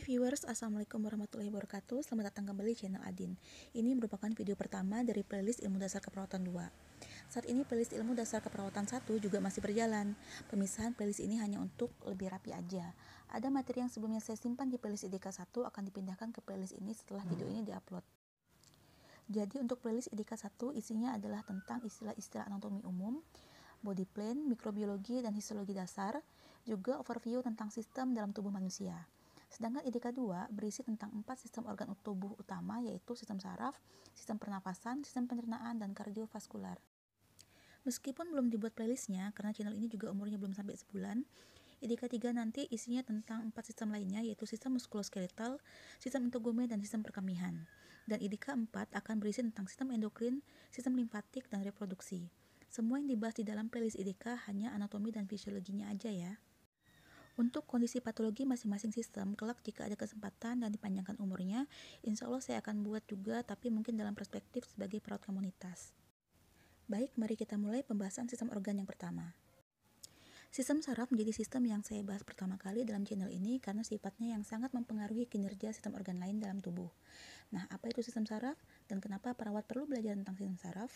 viewers, Assalamualaikum warahmatullahi wabarakatuh. Selamat datang kembali di channel Adin. Ini merupakan video pertama dari playlist Ilmu Dasar Keperawatan 2. Saat ini playlist Ilmu Dasar Keperawatan 1 juga masih berjalan. Pemisahan playlist ini hanya untuk lebih rapi aja. Ada materi yang sebelumnya saya simpan di playlist IDK 1 akan dipindahkan ke playlist ini setelah video ini diupload. Jadi untuk playlist IDK 1 isinya adalah tentang istilah-istilah anatomi umum, body plan, mikrobiologi, dan histologi dasar, juga overview tentang sistem dalam tubuh manusia. Sedangkan IDK 2 berisi tentang 4 sistem organ tubuh utama, yaitu sistem saraf, sistem pernapasan, sistem pencernaan, dan kardiovaskular. Meskipun belum dibuat playlistnya, karena channel ini juga umurnya belum sampai sebulan, IDK 3 nanti isinya tentang 4 sistem lainnya, yaitu sistem muskuloskeletal, sistem integumen, dan sistem perkemihan. Dan IDK 4 akan berisi tentang sistem endokrin, sistem limfatik, dan reproduksi. Semua yang dibahas di dalam playlist IDK hanya anatomi dan fisiologinya aja ya. Untuk kondisi patologi masing-masing sistem, kelak jika ada kesempatan dan dipanjangkan umurnya, insya Allah saya akan buat juga, tapi mungkin dalam perspektif sebagai perawat komunitas. Baik, mari kita mulai pembahasan sistem organ yang pertama. Sistem saraf menjadi sistem yang saya bahas pertama kali dalam channel ini karena sifatnya yang sangat mempengaruhi kinerja sistem organ lain dalam tubuh. Nah, apa itu sistem saraf dan kenapa perawat perlu belajar tentang sistem saraf?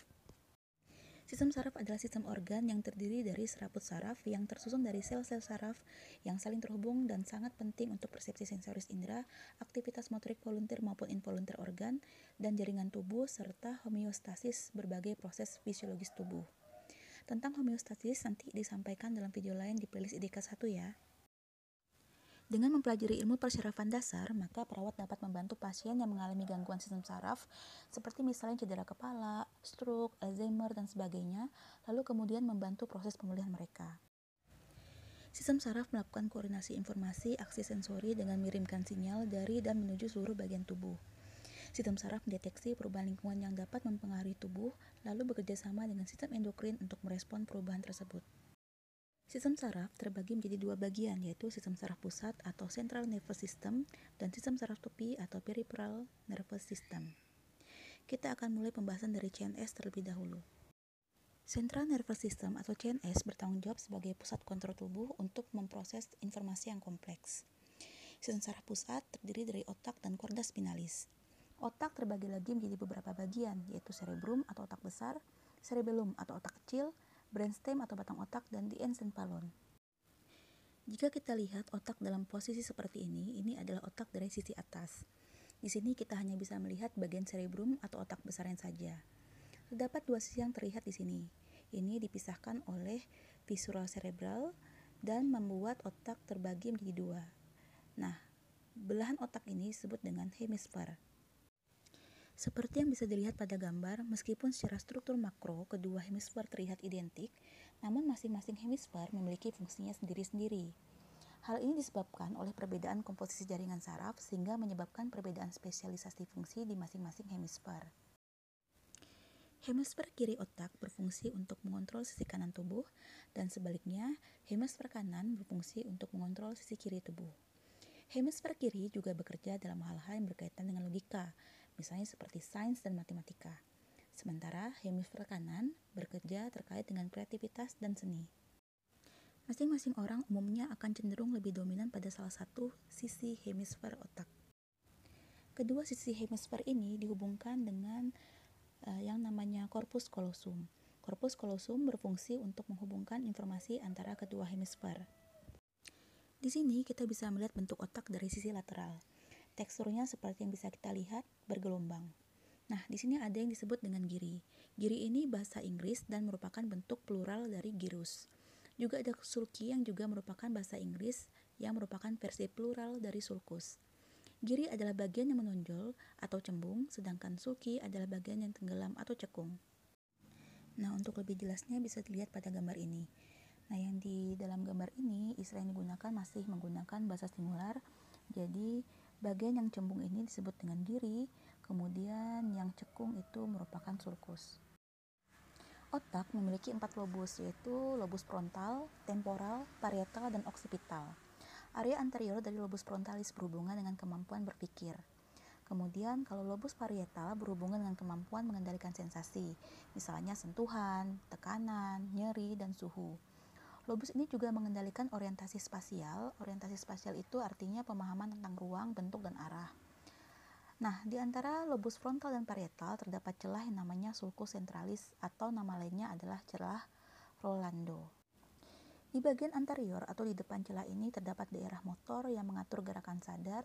Sistem saraf adalah sistem organ yang terdiri dari serabut saraf yang tersusun dari sel-sel saraf yang saling terhubung dan sangat penting untuk persepsi sensoris indera, aktivitas motorik volunteer maupun involunteer organ, dan jaringan tubuh, serta homeostasis berbagai proses fisiologis tubuh. Tentang homeostasis nanti disampaikan dalam video lain di playlist IDK 1 ya. Dengan mempelajari ilmu persyarafan dasar, maka perawat dapat membantu pasien yang mengalami gangguan sistem saraf, seperti misalnya cedera kepala, stroke, Alzheimer, dan sebagainya, lalu kemudian membantu proses pemulihan mereka. Sistem saraf melakukan koordinasi informasi aksi sensori dengan mengirimkan sinyal dari dan menuju seluruh bagian tubuh. Sistem saraf mendeteksi perubahan lingkungan yang dapat mempengaruhi tubuh, lalu bekerja sama dengan sistem endokrin untuk merespon perubahan tersebut. Sistem saraf terbagi menjadi dua bagian, yaitu sistem saraf pusat atau Central Nervous System dan sistem saraf tepi atau Peripheral Nervous System. Kita akan mulai pembahasan dari CNS terlebih dahulu. Central Nervous System atau CNS bertanggung jawab sebagai pusat kontrol tubuh untuk memproses informasi yang kompleks. Sistem saraf pusat terdiri dari otak dan korda spinalis. Otak terbagi lagi menjadi beberapa bagian, yaitu cerebrum atau otak besar, cerebellum atau otak kecil, brainstem atau batang otak, dan diencephalon. Jika kita lihat otak dalam posisi seperti ini adalah otak dari sisi atas. Di sini kita hanya bisa melihat bagian cerebrum atau otak besarnya saja. Terdapat dua sisi yang terlihat di sini. Ini dipisahkan oleh viscera cerebral dan membuat otak terbagi menjadi dua. Nah, belahan otak ini disebut dengan hemisfer. Seperti yang bisa dilihat pada gambar, meskipun secara struktur makro kedua hemisfer terlihat identik, namun masing-masing hemisfer memiliki fungsinya sendiri-sendiri. Hal ini disebabkan oleh perbedaan komposisi jaringan saraf sehingga menyebabkan perbedaan spesialisasi fungsi di masing-masing hemisfer. Hemisfer kiri otak berfungsi untuk mengontrol sisi kanan tubuh, dan sebaliknya, hemisfer kanan berfungsi untuk mengontrol sisi kiri tubuh. Hemisfer kiri juga bekerja dalam hal-hal yang berkaitan dengan logika, misalnya seperti sains dan matematika. Sementara hemisfer kanan bekerja terkait dengan kreativitas dan seni. Masing-masing orang umumnya akan cenderung lebih dominan pada salah satu sisi hemisfer otak. Kedua sisi hemisfer ini dihubungkan dengan yang namanya corpus callosum. Corpus callosum berfungsi untuk menghubungkan informasi antara kedua hemisfer. Di sini kita bisa melihat bentuk otak dari sisi lateral. Teksturnya seperti yang bisa kita lihat bergelombang. Nah, di sini ada yang disebut dengan giri. Giri ini bahasa Inggris dan merupakan bentuk plural dari gyrus. Juga ada sulci yang juga merupakan bahasa Inggris yang merupakan versi plural dari sulcus. Giri adalah bagian yang menonjol atau cembung, sedangkan sulci adalah bagian yang tenggelam atau cekung. Nah, untuk lebih jelasnya bisa dilihat pada gambar ini. Nah, yang di dalam gambar ini istilah yang digunakan masih menggunakan bahasa singular. Jadi, bagian yang cembung ini disebut dengan giri, kemudian yang cekung itu merupakan sulcus. Otak memiliki 4 lobus, yaitu lobus frontal, temporal, parietal, dan occipital. Area anterior dari lobus frontalis berhubungan dengan kemampuan berpikir. Kemudian kalau lobus parietal berhubungan dengan kemampuan mengendalikan sensasi, misalnya sentuhan, tekanan, nyeri, dan suhu. Lobus ini juga mengendalikan orientasi spasial. Orientasi spasial itu artinya pemahaman tentang ruang, bentuk, dan arah. Nah, di antara lobus frontal dan parietal terdapat celah yang namanya sulcus centralis atau nama lainnya adalah celah Rolando. Di bagian anterior atau di depan celah ini terdapat daerah motor yang mengatur gerakan sadar,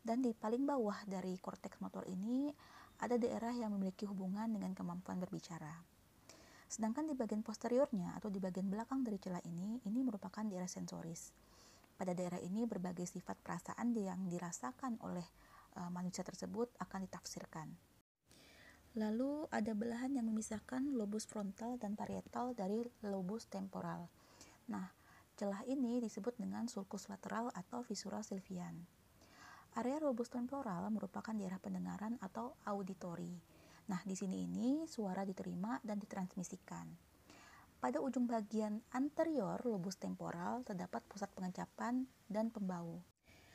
dan di paling bawah dari korteks motor ini ada daerah yang memiliki hubungan dengan kemampuan berbicara. Sedangkan di bagian posteriornya atau di bagian belakang dari celah ini merupakan daerah sensoris. Pada daerah ini berbagai sifat perasaan yang dirasakan oleh manusia tersebut akan ditafsirkan. Lalu ada belahan yang memisahkan lobus frontal dan parietal dari lobus temporal. Nah, celah ini disebut dengan sulcus lateral atau visura sylvian. Area lobus temporal merupakan daerah pendengaran atau auditori. Nah, di sini suara diterima dan ditransmisikan. Pada ujung bagian anterior lobus temporal terdapat pusat pengecapan dan pembau.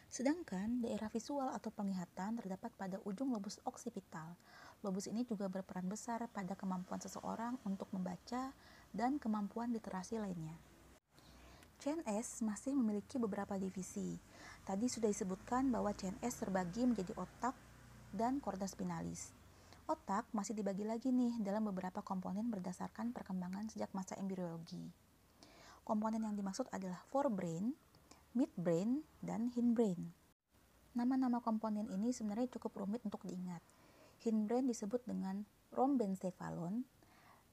Sedangkan daerah visual atau penglihatan terdapat pada ujung lobus oksipital. Lobus ini juga berperan besar pada kemampuan seseorang untuk membaca dan kemampuan literasi lainnya. CNS masih memiliki beberapa divisi. Tadi sudah disebutkan bahwa CNS terbagi menjadi otak dan korda spinalis. Otak masih dibagi lagi nih dalam beberapa komponen berdasarkan perkembangan sejak masa embriologi. Komponen yang dimaksud adalah forebrain, midbrain, dan hindbrain. Nama-nama komponen ini sebenarnya cukup rumit untuk diingat. Hindbrain disebut dengan rhombencephalon,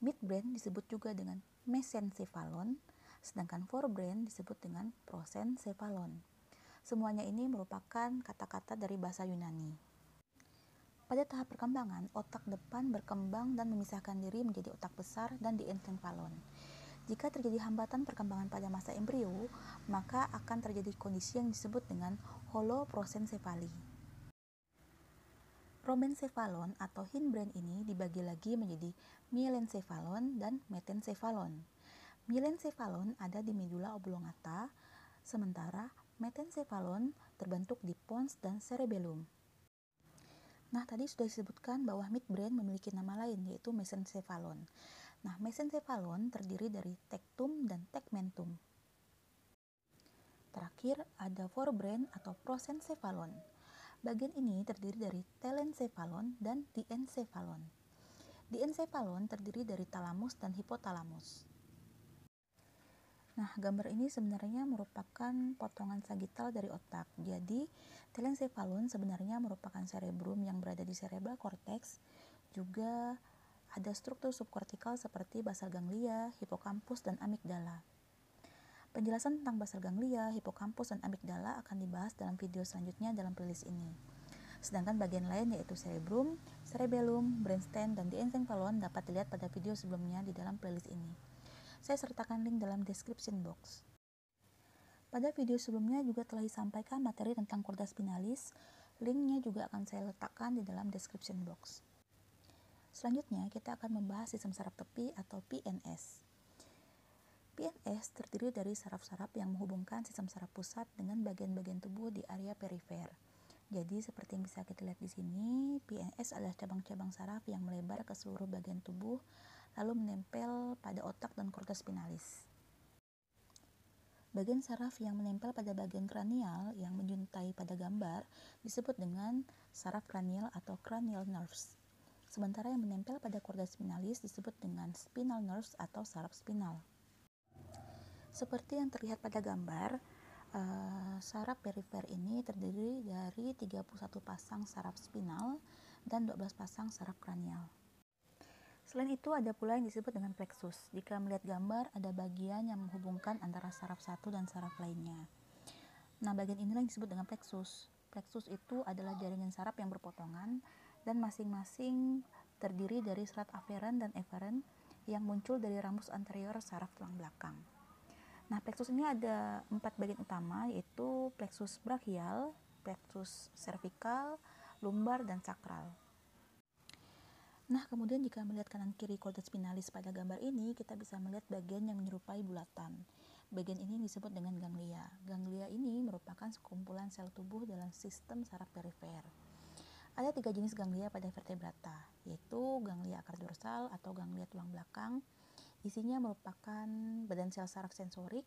midbrain disebut juga dengan mesencephalon, sedangkan forebrain disebut dengan prosencephalon. Semuanya ini merupakan kata-kata dari bahasa Yunani. Pada tahap perkembangan, otak depan berkembang dan memisahkan diri menjadi otak besar dan diencephalon. Jika terjadi hambatan perkembangan pada masa embrio, maka akan terjadi kondisi yang disebut dengan holoprosencephaly. Rhombencephalon atau hindbrain ini dibagi lagi menjadi myelencephalon dan metencephalon. Myelencephalon ada di medula oblongata, sementara metencephalon terbentuk di pons dan cerebellum. Nah, tadi sudah disebutkan bahwa midbrain memiliki nama lain, yaitu mesencephalon. Nah, mesencephalon terdiri dari tectum dan tegmentum. Terakhir, ada forebrain atau prosencephalon. Bagian ini terdiri dari telencephalon dan diencephalon. Diencephalon terdiri dari talamus dan hipotalamus. Nah, gambar ini sebenarnya merupakan potongan sagital dari otak. Jadi, telencephalon sebenarnya merupakan cerebrum yang berada di cerebral cortex. Juga ada struktur subkortikal seperti basal ganglia, hipokampus, dan amigdala. Penjelasan tentang basal ganglia, hipokampus, dan amigdala akan dibahas dalam video selanjutnya dalam playlist ini. Sedangkan bagian lain yaitu cerebrum, cerebellum, brainstem, dan diencephalon dapat dilihat pada video sebelumnya di dalam playlist ini. Saya sertakan link dalam description box. Pada video sebelumnya juga telah disampaikan materi tentang korda spinalis. Linknya juga akan saya letakkan di dalam description box. Selanjutnya kita akan membahas sistem saraf tepi atau PNS. PNS terdiri dari saraf-saraf yang menghubungkan sistem saraf pusat dengan bagian-bagian tubuh di area perifer. Jadi seperti yang bisa kita lihat di sini, PNS adalah cabang-cabang saraf yang melebar ke seluruh bagian tubuh lalu menempel pada otak dan korda spinalis. Bagian saraf yang menempel pada bagian kranial yang menjuntai pada gambar disebut dengan saraf kranial atau cranial nerves. Sementara yang menempel pada korda spinalis disebut dengan spinal nerves atau saraf spinal. Seperti yang terlihat pada gambar, saraf perifer ini terdiri dari 31 pasang saraf spinal dan 12 pasang saraf kranial. Selain itu ada pula yang disebut dengan plexus. Jika melihat gambar ada bagian yang menghubungkan antara saraf satu dan saraf lainnya. Nah, bagian inilah yang disebut dengan plexus. Plexus itu adalah jaringan saraf yang berpotongan dan masing-masing terdiri dari serat aferen dan eferen yang muncul dari rambus anterior saraf tulang belakang. Nah, plexus ini ada 4 bagian utama, yaitu plexus brachial, plexus cervical, lumbar, dan sakral. Nah, kemudian jika melihat kanan kiri korda spinalis pada gambar ini, kita bisa melihat bagian yang menyerupai bulatan. Bagian ini disebut dengan ganglia. Ganglia ini merupakan sekumpulan sel tubuh dalam sistem saraf perifer. Ada 3 jenis ganglia pada vertebrata, yaitu ganglia akar dorsal atau ganglia tulang belakang, Isinya merupakan badan sel saraf sensorik,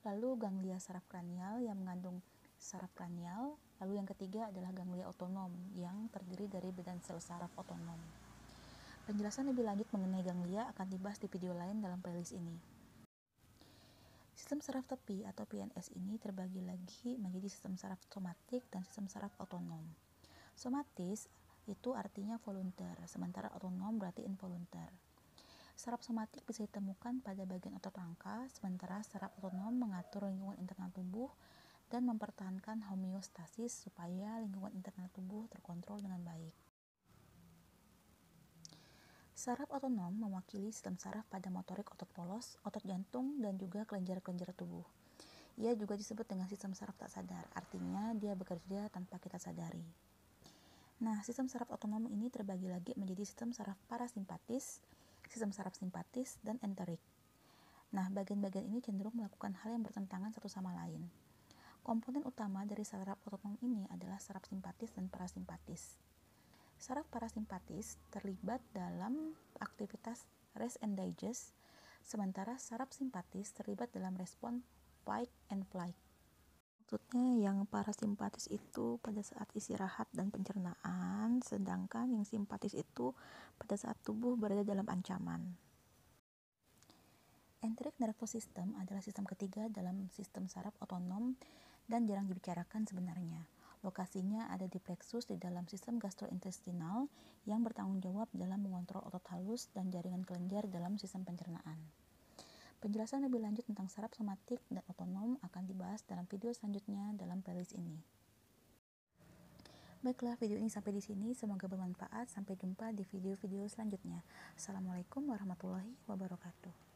lalu ganglia saraf kranial yang mengandung saraf kranial, lalu yang ketiga adalah ganglia otonom yang terdiri dari badan sel saraf otonom. Penjelasan lebih lanjut mengenai ganglia akan dibahas di video lain dalam playlist ini. Sistem saraf tepi atau PNS ini terbagi lagi menjadi sistem saraf somatik dan sistem saraf otonom. Somatis itu artinya volunter, sementara otonom berarti involunter. Saraf somatik bisa ditemukan pada bagian otot rangka, sementara saraf otonom mengatur lingkungan internal tubuh dan mempertahankan homeostasis supaya lingkungan internal tubuh terkontrol dengan baik. Saraf otonom mewakili sistem saraf pada motorik otot polos, otot jantung, dan juga kelenjar-kelenjar tubuh. Ia juga disebut dengan sistem saraf tak sadar, artinya dia bekerja tanpa kita sadari. Nah, sistem saraf otonom ini terbagi lagi menjadi sistem saraf parasimpatis, sistem saraf simpatis, dan enterik. Nah, bagian-bagian ini cenderung melakukan hal yang bertentangan satu sama lain. Komponen utama dari saraf otonom ini adalah saraf simpatis dan parasimpatis. Saraf parasimpatis terlibat dalam aktivitas rest and digest, sementara saraf simpatis terlibat dalam respon fight and flight. Maksudnya yang parasimpatis itu pada saat istirahat dan pencernaan, sedangkan yang simpatis itu pada saat tubuh berada dalam ancaman. Enteric nervous system adalah sistem ketiga dalam sistem saraf otonom dan jarang dibicarakan sebenarnya. Lokasinya ada di plexus di dalam sistem gastrointestinal yang bertanggung jawab dalam mengontrol otot halus dan jaringan kelenjar dalam sistem pencernaan. Penjelasan lebih lanjut tentang saraf somatik dan otonom akan dibahas dalam video selanjutnya dalam playlist ini. Baiklah, video ini sampai di sini. Semoga bermanfaat. Sampai jumpa di video-video selanjutnya. Assalamualaikum warahmatullahi wabarakatuh.